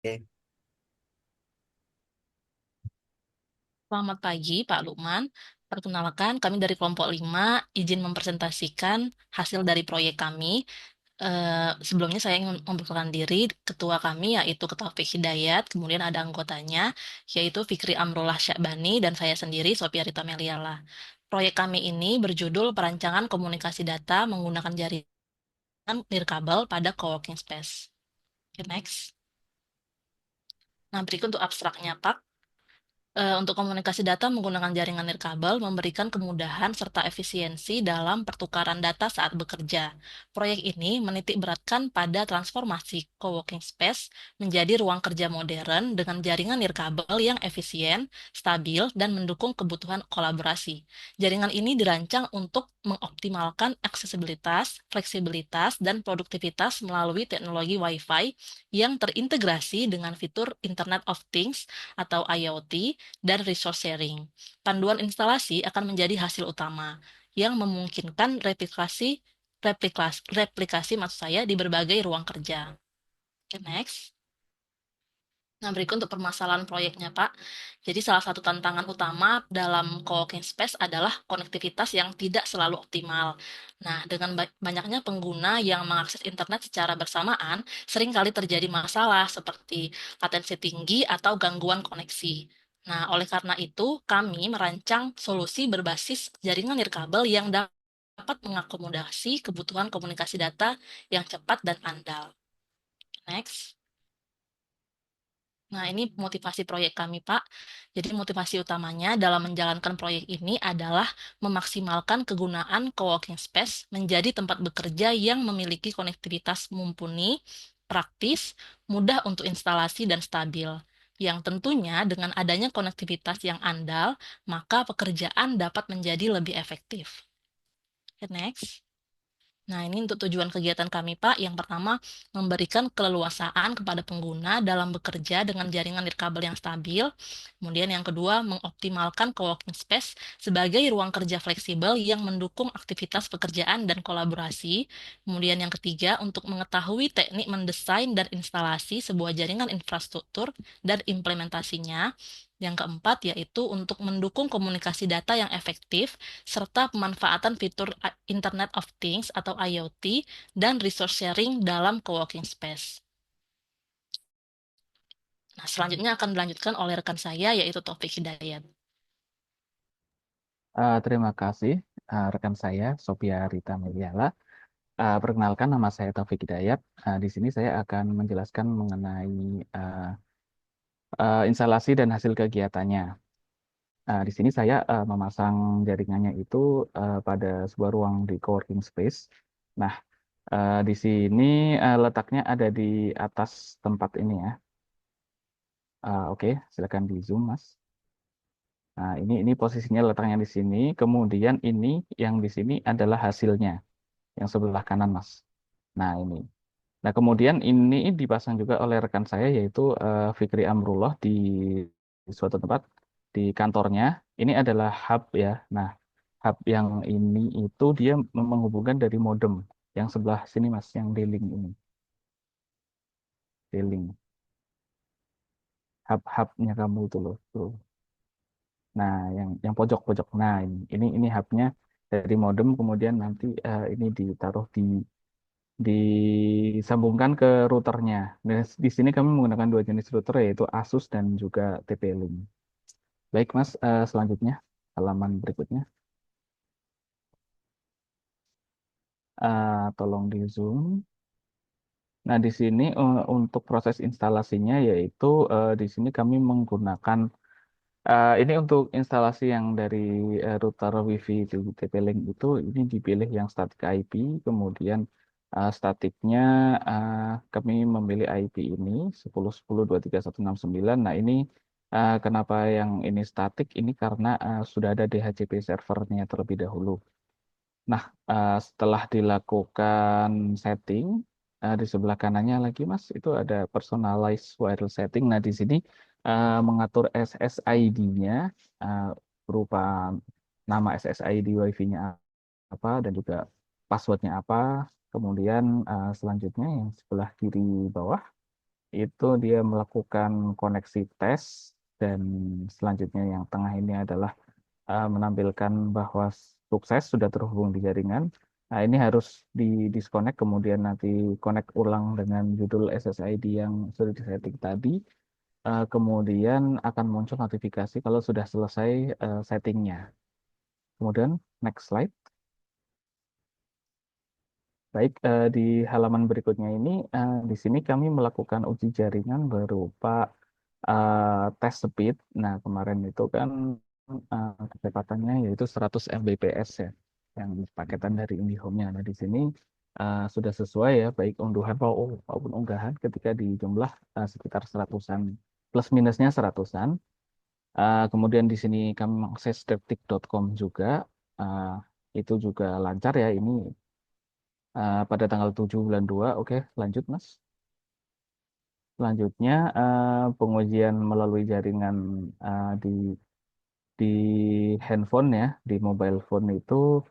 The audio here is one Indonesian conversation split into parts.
Oke. Selamat pagi, Pak Lukman. Perkenalkan, kami dari kelompok 5 izin mempresentasikan hasil dari proyek kami. Sebelumnya saya ingin memperkenalkan diri, ketua kami yaitu Ketua Taufik Hidayat, kemudian ada anggotanya yaitu Fikri Amrullah Syakbani, dan saya sendiri, Sophia Rita Meliala. Proyek kami ini berjudul Perancangan Komunikasi Data Menggunakan Jaringan Nirkabel pada Coworking Space. Oke, next. Nah, berikut untuk abstraknya, Pak. Untuk komunikasi data menggunakan jaringan nirkabel memberikan kemudahan serta efisiensi dalam pertukaran data saat bekerja. Proyek ini menitik beratkan pada transformasi coworking space menjadi ruang kerja modern dengan jaringan nirkabel yang efisien, stabil, dan mendukung kebutuhan kolaborasi. Jaringan ini dirancang untuk mengoptimalkan aksesibilitas, fleksibilitas, dan produktivitas melalui teknologi Wi-Fi yang terintegrasi dengan fitur Internet of Things atau IoT dan resource sharing. Panduan instalasi akan menjadi hasil utama yang memungkinkan replikasi maksud saya di berbagai ruang kerja. Oke, next. Nah, berikut untuk permasalahan proyeknya, Pak. Jadi, salah satu tantangan utama dalam coworking space adalah konektivitas yang tidak selalu optimal. Nah, dengan banyaknya pengguna yang mengakses internet secara bersamaan, seringkali terjadi masalah seperti latensi tinggi atau gangguan koneksi. Nah, oleh karena itu, kami merancang solusi berbasis jaringan nirkabel yang dapat mengakomodasi kebutuhan komunikasi data yang cepat dan andal. Next. Nah, ini motivasi proyek kami, Pak. Jadi, motivasi utamanya dalam menjalankan proyek ini adalah memaksimalkan kegunaan coworking space menjadi tempat bekerja yang memiliki konektivitas mumpuni, praktis, mudah untuk instalasi, dan stabil. Yang tentunya dengan adanya konektivitas yang andal, maka pekerjaan dapat menjadi lebih efektif. Okay, next. Nah, ini untuk tujuan kegiatan kami, Pak. Yang pertama, memberikan keleluasaan kepada pengguna dalam bekerja dengan jaringan nirkabel yang stabil. Kemudian yang kedua, mengoptimalkan coworking space sebagai ruang kerja fleksibel yang mendukung aktivitas pekerjaan dan kolaborasi. Kemudian yang ketiga, untuk mengetahui teknik mendesain dan instalasi sebuah jaringan infrastruktur dan implementasinya. Yang keempat, yaitu untuk mendukung komunikasi data yang efektif serta pemanfaatan fitur Internet of Things atau IoT dan resource sharing dalam coworking space. Nah, selanjutnya akan dilanjutkan oleh rekan saya yaitu Taufik Hidayat. Terima kasih rekan saya Sophia Rita Meliala. Perkenalkan nama saya Taufik Hidayat. Di sini saya akan menjelaskan mengenai uh, instalasi dan hasil kegiatannya. Di sini saya memasang jaringannya itu pada sebuah ruang di coworking space. Nah, di sini letaknya ada di atas tempat ini ya. Oke, silakan di zoom, Mas. Nah, ini posisinya letaknya di sini. Kemudian ini yang di sini adalah hasilnya, yang sebelah kanan, Mas. Nah, ini. Nah, kemudian ini dipasang juga oleh rekan saya, yaitu Fikri Amrullah di suatu tempat di kantornya. Ini adalah hub ya. Nah, hub yang ini itu dia menghubungkan dari modem yang sebelah sini, Mas, yang D-Link ini. D-Link. Hub-hubnya kamu itu loh. Tuh. Nah, yang pojok-pojok. Nah, ini hubnya dari modem, kemudian nanti ini ditaruh disambungkan ke routernya. Nah, di sini kami menggunakan dua jenis router yaitu Asus dan juga TP-Link. Baik, Mas, selanjutnya halaman berikutnya. Tolong di zoom. Nah, di sini untuk proses instalasinya yaitu di sini kami menggunakan ini untuk instalasi yang dari router WiFi di TP-Link itu ini dipilih yang static IP, kemudian statiknya uh, kami memilih IP ini 10.10.23.169. Nah, ini kenapa yang ini statik? Ini karena sudah ada DHCP servernya terlebih dahulu. Nah, setelah dilakukan setting, di sebelah kanannya lagi, Mas, itu ada personalized wireless setting. Nah, di sini mengatur SSID-nya berupa nama SSID WiFi-nya apa dan juga passwordnya apa. Kemudian selanjutnya yang sebelah kiri bawah itu dia melakukan koneksi tes, dan selanjutnya yang tengah ini adalah menampilkan bahwa sukses sudah terhubung di jaringan. Nah, ini harus di disconnect, kemudian nanti connect ulang dengan judul SSID yang sudah disetting tadi. Kemudian akan muncul notifikasi kalau sudah selesai settingnya. Kemudian next slide. Baik, di halaman berikutnya ini, di sini kami melakukan uji jaringan berupa tes speed. Nah, kemarin itu kan kecepatannya yaitu 100 Mbps ya, yang paketan dari IndiHome-nya. Nah, di sini sudah sesuai ya, baik unduhan maupun unggahan ketika dijumlah sekitar seratusan, plus minusnya seratusan. Kemudian di sini kami mengakses detik.com juga. Uh, itu juga lancar ya, ini pada tanggal 7 bulan 2. Oke, lanjut Mas. Selanjutnya pengujian melalui jaringan di handphone ya, di mobile phone itu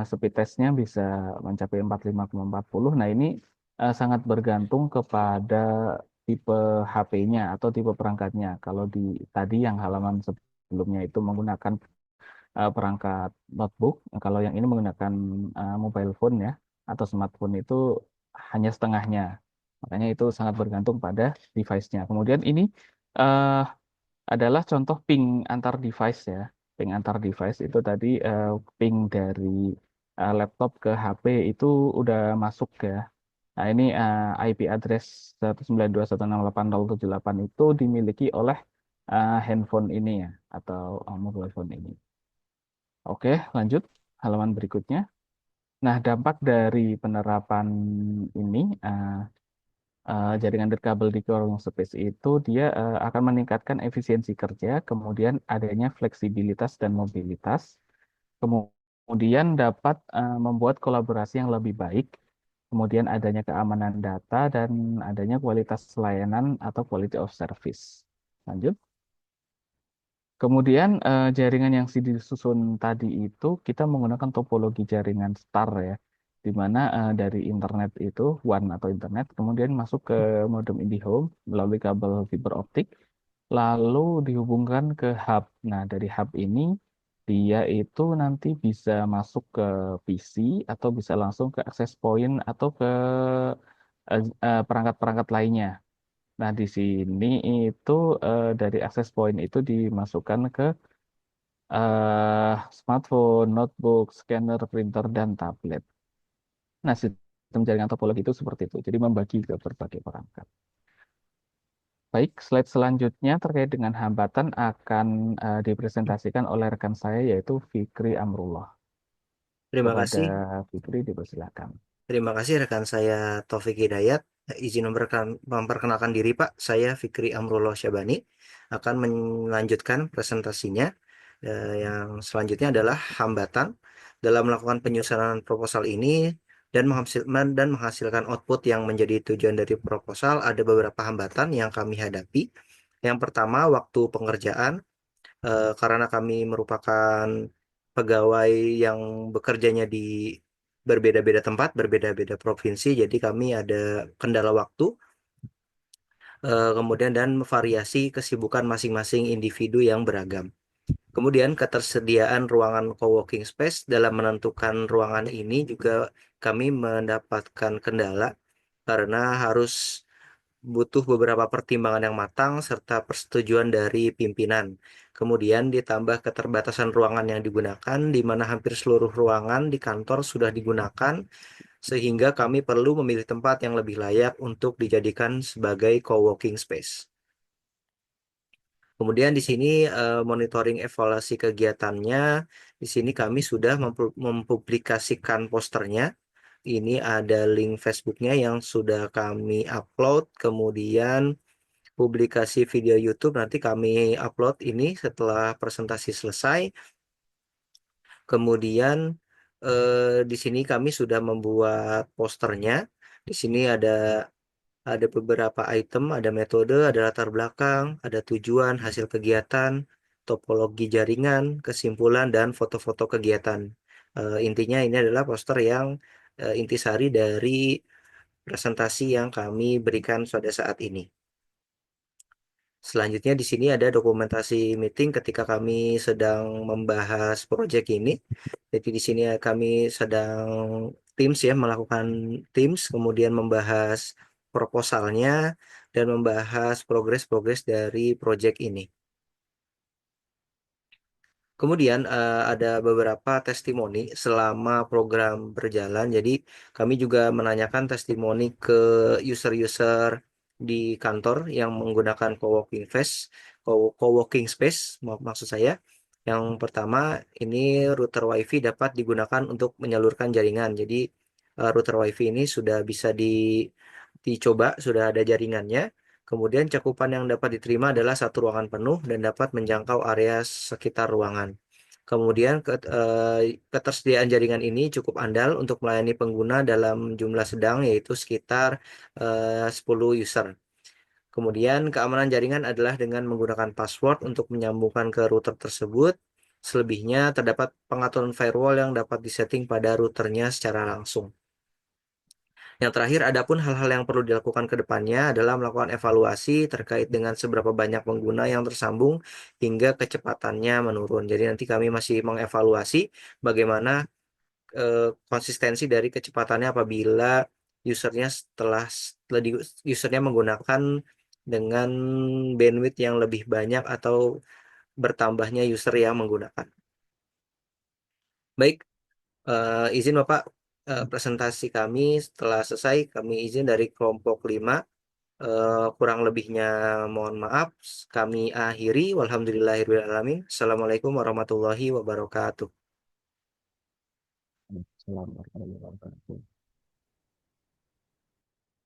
speed testnya bisa mencapai 45,40. Nah, ini sangat bergantung kepada tipe HP-nya atau tipe perangkatnya. Kalau di tadi yang halaman sebelumnya itu menggunakan perangkat notebook. Nah, kalau yang ini menggunakan mobile phone ya atau smartphone itu hanya setengahnya. Makanya itu sangat bergantung pada device-nya. Kemudian ini eh, adalah contoh ping antar device ya. Ping antar device itu tadi ping dari laptop ke HP itu udah masuk ya. Nah, ini IP address 192.168.078 itu dimiliki oleh handphone ini ya, atau mobile phone ini. Oke, lanjut halaman berikutnya. Nah, dampak dari penerapan ini, jaringan nirkabel di Corong Space itu dia akan meningkatkan efisiensi kerja, kemudian adanya fleksibilitas dan mobilitas, kemudian dapat membuat kolaborasi yang lebih baik, kemudian adanya keamanan data dan adanya kualitas layanan atau quality of service. Lanjut. Kemudian jaringan yang disusun tadi itu kita menggunakan topologi jaringan star ya, di mana dari internet itu WAN atau internet, kemudian masuk ke modem IndiHome melalui kabel fiber optik, lalu dihubungkan ke hub. Nah, dari hub ini dia itu nanti bisa masuk ke PC atau bisa langsung ke access point atau ke perangkat-perangkat lainnya. Nah, di sini itu dari access point itu dimasukkan ke smartphone, notebook, scanner, printer, dan tablet. Nah, sistem jaringan topologi itu seperti itu. Jadi membagi ke berbagai perangkat. Baik, slide selanjutnya terkait dengan hambatan akan dipresentasikan oleh rekan saya yaitu Fikri Amrullah. Terima Kepada kasih. Fikri dipersilakan. Terima kasih rekan saya Taufik Hidayat. Izin memperkenalkan diri Pak. Saya Fikri Amrullah Syabani akan melanjutkan presentasinya. Yang selanjutnya adalah hambatan dalam melakukan penyusunan proposal ini dan menghasilkan output yang menjadi tujuan dari proposal. Ada beberapa hambatan yang kami hadapi. Yang pertama, waktu pengerjaan. Karena kami merupakan pegawai yang bekerjanya di berbeda-beda tempat, berbeda-beda provinsi, jadi kami ada kendala waktu, kemudian dan variasi kesibukan masing-masing individu yang beragam. Kemudian ketersediaan ruangan coworking space dalam menentukan ruangan ini juga kami mendapatkan kendala karena harus butuh beberapa pertimbangan yang matang serta persetujuan dari pimpinan. Kemudian ditambah keterbatasan ruangan yang digunakan, di mana hampir seluruh ruangan di kantor sudah digunakan, sehingga kami perlu memilih tempat yang lebih layak untuk dijadikan sebagai co-working space. Kemudian di sini monitoring evaluasi kegiatannya, di sini kami sudah mempublikasikan posternya. Ini ada link Facebooknya yang sudah kami upload, kemudian publikasi video YouTube nanti kami upload ini setelah presentasi selesai. Kemudian di sini kami sudah membuat posternya. Di sini ada beberapa item, ada metode, ada latar belakang, ada tujuan, hasil kegiatan, topologi jaringan, kesimpulan, dan foto-foto kegiatan. Intinya ini adalah poster yang intisari dari presentasi yang kami berikan pada saat ini. Selanjutnya di sini ada dokumentasi meeting ketika kami sedang membahas proyek ini. Jadi di sini kami sedang Teams ya, melakukan Teams, kemudian membahas proposalnya dan membahas progres-progres dari proyek ini. Kemudian ada beberapa testimoni selama program berjalan. Jadi kami juga menanyakan testimoni ke user-user di kantor yang menggunakan coworking space, maksud saya. Yang pertama ini router WiFi dapat digunakan untuk menyalurkan jaringan. Jadi router WiFi ini sudah bisa dicoba, sudah ada jaringannya. Kemudian cakupan yang dapat diterima adalah satu ruangan penuh dan dapat menjangkau area sekitar ruangan. Kemudian ketersediaan jaringan ini cukup andal untuk melayani pengguna dalam jumlah sedang yaitu sekitar 10 user. Kemudian keamanan jaringan adalah dengan menggunakan password untuk menyambungkan ke router tersebut. Selebihnya terdapat pengaturan firewall yang dapat disetting pada routernya secara langsung. Yang terakhir, adapun hal-hal yang perlu dilakukan ke depannya adalah melakukan evaluasi terkait dengan seberapa banyak pengguna yang tersambung hingga kecepatannya menurun. Jadi nanti kami masih mengevaluasi bagaimana konsistensi dari kecepatannya apabila usernya usernya menggunakan dengan bandwidth yang lebih banyak atau bertambahnya user yang menggunakan. Baik, izin Bapak, presentasi kami setelah selesai, kami izin dari kelompok 5. Kurang lebihnya mohon maaf. Kami akhiri. Walhamdulillahirrahmanirrahim. Assalamualaikum warahmatullahi wabarakatuh. Assalamualaikum warahmatullahi wabarakatuh.